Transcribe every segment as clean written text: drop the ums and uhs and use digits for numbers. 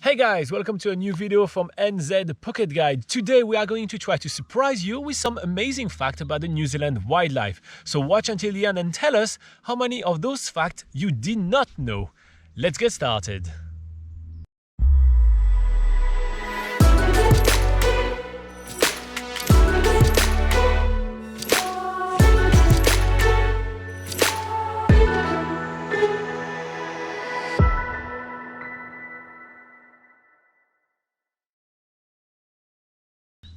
Hey guys, welcome to a new video from NZ Pocket Guide. Today we are going to try to surprise you with some amazing facts about the New Zealand wildlife. So watch until the end and tell us how many of those facts you did not know. Let's get started.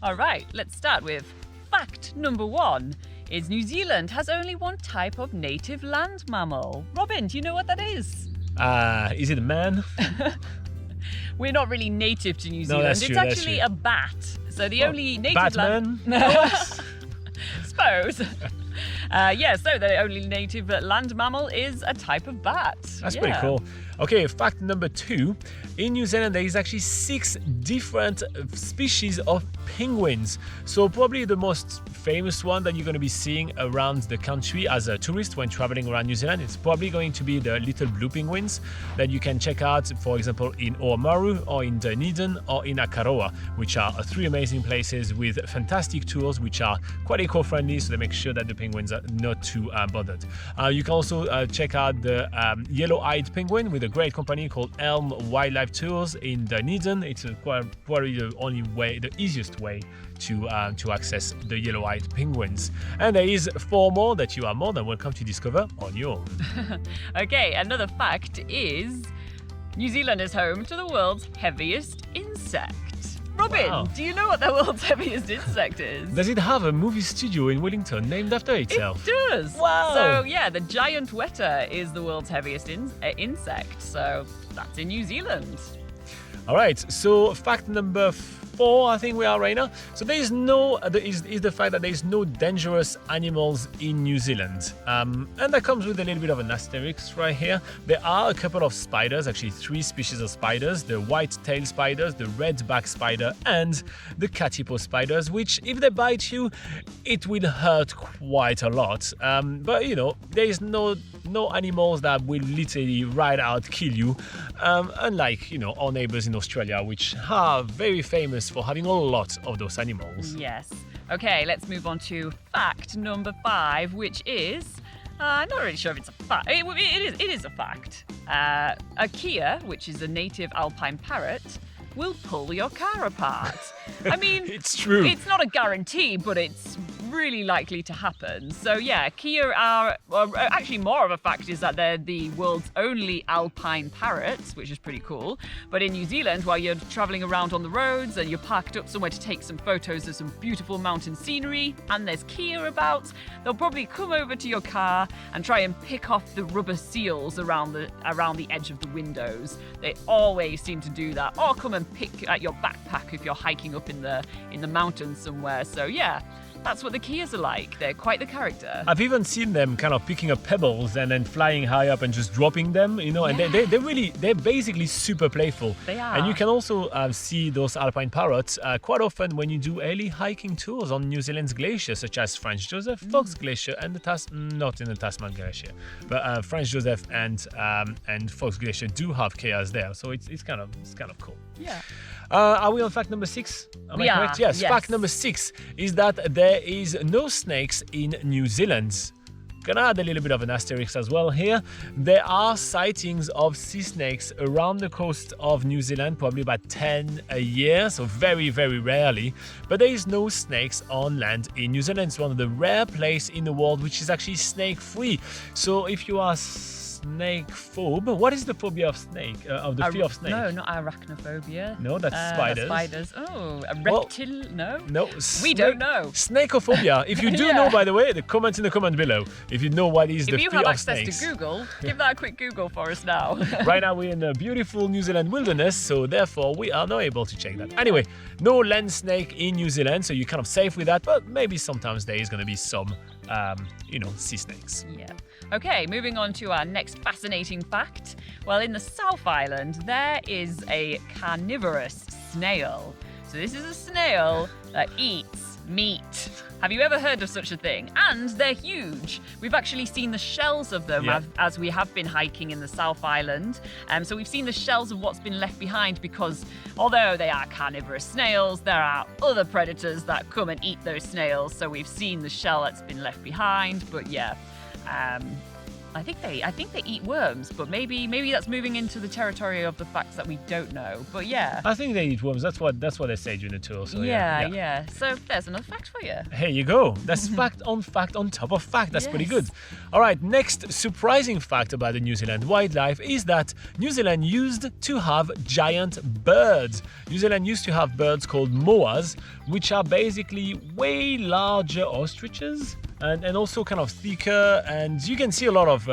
All right, let's start with fact number 1 is New Zealand has only one type of native land mammal. Robin, do you know what that is? Is it a man? We're not really native to New Zealand. That's it's true, actually a bat. So the only native Batman? Suppose. So the only native land mammal is a type of bat. That's pretty cool. Okay, fact number 2. In New Zealand, there is actually 6 different species of penguins. So probably the most famous one that you're going to be seeing around the country as a tourist when traveling around New Zealand, it's probably going to be the little blue penguins that you can check out, for example, in Oamaru or in Dunedin or in Akaroa, which are 3 amazing places with fantastic tours which are quite eco-friendly, so they make sure that the penguins are not too bothered. You can also check out the yellow-eyed penguin with a great company called Elm Wildlife Tours in Dunedin. It's probably the easiest way to access the yellow-eyed penguins. And there is 4 more that you are more than welcome to discover on your own. Okay, another fact is New Zealand is home to the world's heaviest insect. Robin, Wow. do you know what the world's heaviest insect is? Does it have a movie studio in Wellington named after itself? It does. Wow. So yeah, the giant weta is the world's heaviest insect. So that's in New Zealand. All right, so fact number 4, I think we are right now. So there is the fact that there is no dangerous animals in New Zealand. And that comes with a little bit of an asterisk right here. There are a couple of spiders, actually 3 species of spiders, the white-tailed spiders, the red-back spider, and the katipo spiders, which if they bite you, it will hurt quite a lot. But you know, there is no animals that will literally right out kill you, unlike our neighbors in Australia, which are very famous for having a lot of those animals. Yes. Okay, let's move on to fact number 5, which is I'm not really sure if it's a fact. It is a fact. A kia, which is a native alpine parrot, will pull your car apart. I mean, It's true. It's not a guarantee, but it's really likely to happen. So yeah, kia are actually more of a fact is that they're the world's only alpine parrots, which is pretty cool. But in New Zealand, while you're traveling around on the roads and you're parked up somewhere to take some photos of some beautiful mountain scenery and there's kia about, they'll probably come over to your car and try and pick off the rubber seals around the edge of the windows. They always seem to do that, or come and pick at your backpack if you're hiking up in the mountains somewhere. So yeah, that's what the kias are like. They're quite the character. I've even seen them kind of picking up pebbles and then flying high up and just dropping them, and they're basically super playful. They are. And you can also see those alpine parrots quite often when you do early hiking tours on New Zealand's glaciers, such as Franz Josef, Fox Glacier, and not in the Tasman Glacier, but Franz Josef and Fox Glacier do have kias there, so it's kind of cool. Yeah. Are we on fact number 6? Am I correct? Yes. Fact number 6 is that there is no snakes in New Zealand. Gonna add a little bit of an asterisk as well here. There are sightings of sea snakes around the coast of New Zealand, probably about 10 a year, so very, very rarely. But there is no snakes on land in New Zealand. It's one of the rare places in the world which is actually snake-free. So if you are snake phobe. What is the phobia of snake? Of the fear of snake? No, not arachnophobia. No, that's spiders. Spiders. Oh, a reptile? No. No. We don't know. Snakeophobia. If you do know, by the way, comment in the comment below. If you know what is the fear of snakes. If you have access to Google, give that a quick Google for us now. Right now we're in the beautiful New Zealand wilderness, so therefore we are not able to check that. Anyway, no land snake in New Zealand, so you're kind of safe with that. But maybe sometimes there is going to be some, sea snakes. Yeah. Okay, moving on to our next fascinating fact. Well, in the South Island, there is a carnivorous snail. So this is a snail that eats meat. Have you ever heard of such a thing? And they're huge. We've actually seen the shells of them as we have been hiking in the South Island. So we've seen the shells of what's been left behind because although they are carnivorous snails, there are other predators that come and eat those snails. So we've seen the shell that's been left behind. But yeah, I think they eat worms, but maybe that's moving into the territory of the facts that we don't know. But yeah, I think they eat worms. That's what they say during the tour. So yeah. So there's another fact for you. Here you go. That's fact on top of fact. That's pretty good. All right, next surprising fact about the New Zealand wildlife is that New Zealand used to have giant birds. New Zealand used to have birds called moas, which are basically way larger ostriches. And also kind of thicker, and you can see a lot of,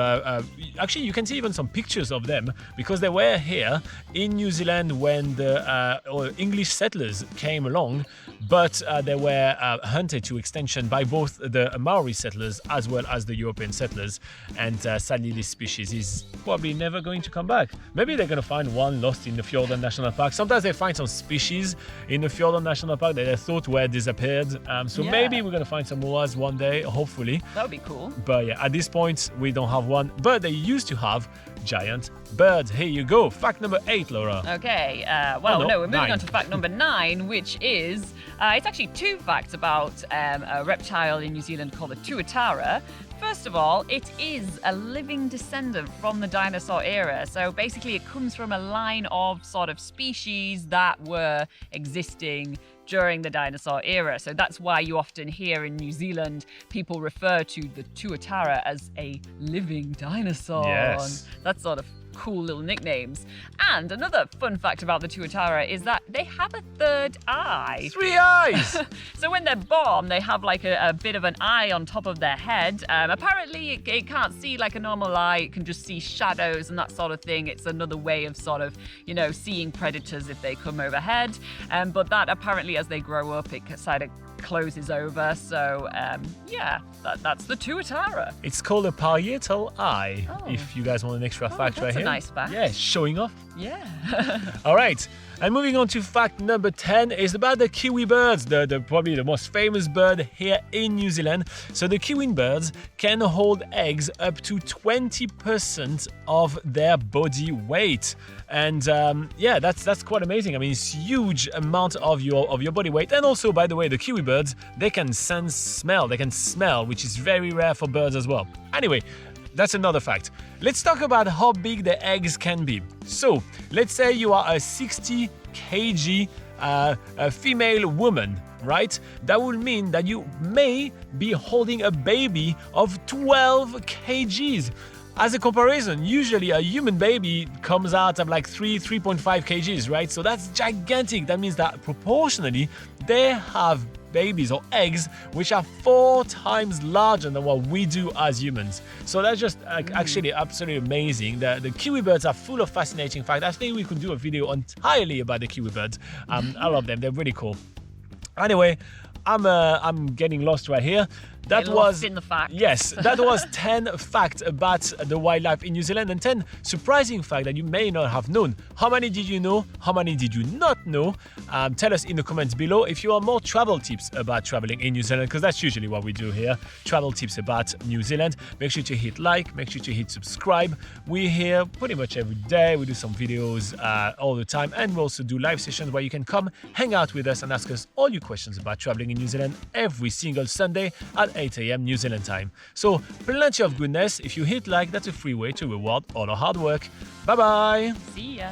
actually you can see even some pictures of them because they were here in New Zealand when the English settlers came along, but they were hunted to extinction by both the Maori settlers as well as the European settlers, and sadly this species is probably never going to come back. Maybe they're going to find one lost in the Fjordan National Park. Sometimes they find some species in the Fjordan National Park that they thought were disappeared, so maybe we're going to find some moas one day, hopefully. That would be cool. But yeah, at this point, we don't have one. But they used to have giant birds. Here you go. Fact number 8, Laura. Okay. We're moving on to fact number 9, which is, it's actually 2 facts about a reptile in New Zealand called the Tuatara. First of all, it is a living descendant from the dinosaur era. So basically it comes from a line of sort of species that were existing during the dinosaur era. So that's why you often hear in New Zealand people refer to the Tuatara as a living dinosaur. Yes. That's sort of cool little nicknames. And another fun fact about the Tuatara is that they have a third eye. 3 eyes! So when they're born, they have like a bit of an eye on top of their head. Apparently, it can't see like a normal eye. It can just see shadows and that sort of thing. It's another way of sort of, seeing predators if they come overhead. But that apparently, as they grow up, it kind of closes over. So, that's the Tuatara. It's called a parietal eye, if you guys want an extra fact right here. That's a nice fact. Yeah, showing off. Yeah. All right. And moving on to fact number 10 is about the Kiwi Birds, the probably the most famous bird here in New Zealand. So the Kiwi Birds can hold eggs up to 20% of their body weight. And that's quite amazing. I mean, it's huge amount of your body weight. And also, by the way, the Kiwi Birds, they can smell, which is very rare for birds as well. Anyway, that's another fact. Let's talk about how big the eggs can be. So, let's say you are a 60 kg a female woman, right? That would mean that you may be holding a baby of 12 kgs. As a comparison, usually a human baby comes out of like 3.5 kgs, right? So that's gigantic. That means that proportionally, they have babies or eggs which are 4 times larger than what we do as humans. So that's just actually absolutely amazing. The Kiwi Birds are full of fascinating facts. I think we could do a video entirely about the Kiwi Birds. I love them. They're really cool. Anyway, I'm getting lost right here. That was in the facts. Yes, that was 10 facts about the wildlife in New Zealand and 10 surprising facts that you may not have known. How many did you know? How many did you not know? Tell us in the comments below if you want more travel tips about traveling in New Zealand, because that's usually what we do here. Travel tips about New Zealand. Make sure to hit like, make sure to hit subscribe. We're here pretty much every day. We do some videos all the time, and we also do live sessions where you can come hang out with us and ask us all your questions about traveling in New Zealand every single Sunday at 8 a.m. New Zealand time. So plenty of goodness. If you hit like, that's a free way to reward all our hard work. Bye bye. See ya.